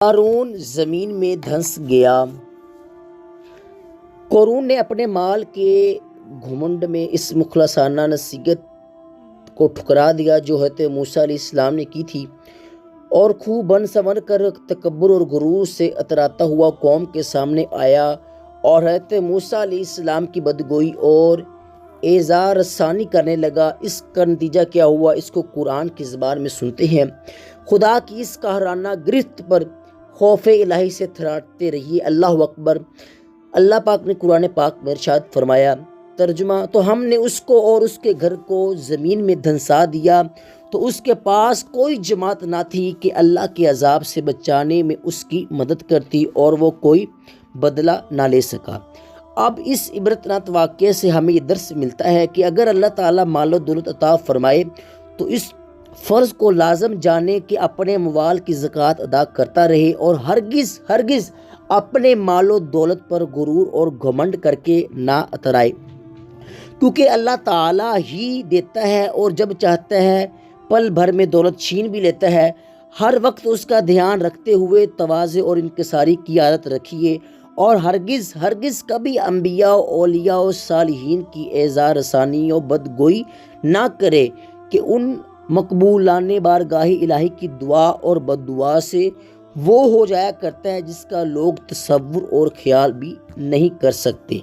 قارون زمین میں دھنس گیا۔ قارون نے اپنے مال کے گھمنڈ میں اس مخلصانہ نصیحت کو ٹھکرا دیا جو حضرت موسیٰ علیہ السلام نے کی تھی، اور خوب بن سنور کر تکبر اور غرور سے اتراتا ہوا قوم کے سامنے آیا اور حضرت موسیٰ علیہ السلام کی بدگوئی اور ایذا رسانی کرنے لگا۔ اس کا نتیجہ کیا ہوا، اس کو قرآن کی زبان میں سنتے ہیں۔ خدا کی اس قہرانہ گرفت پر خوف الہی سے تھراتے رہیے۔ اللہ اکبر۔ اللہ پاک نے قرآن پاک میں ارشاد فرمایا، ترجمہ: تو ہم نے اس کو اور اس کے گھر کو زمین میں دھنسا دیا، تو اس کے پاس کوئی جماعت نہ تھی کہ اللہ کے عذاب سے بچانے میں اس کی مدد کرتی، اور وہ کوئی بدلہ نہ لے سکا۔ اب اس عبرتناک واقعے سے ہمیں یہ درس ملتا ہے کہ اگر اللہ تعالیٰ مال و دولت عطا فرمائے تو اس فرض کو لازم جانے کہ اپنے اموال کی زکوٰۃ ادا کرتا رہے، اور ہرگز اپنے مال و دولت پر غرور اور گھمنڈ کر کے نہ اترائے، کیونکہ اللہ تعالیٰ ہی دیتا ہے اور جب چاہتا ہے پل بھر میں دولت چھین بھی لیتا ہے۔ ہر وقت اس کا دھیان رکھتے ہوئے تواضع اور انکساری کی عادت رکھیے، اور ہرگز کبھی انبیاء، اولیاء و صالحین کی ایذا رسانی و بدگوئی نہ کرے کہ ان مقبولانِ بارگاہ الہی کی دعا اور بددعا سے وہ ہو جایا کرتا ہے جس کا لوگ تصور اور خیال بھی نہیں کر سکتے۔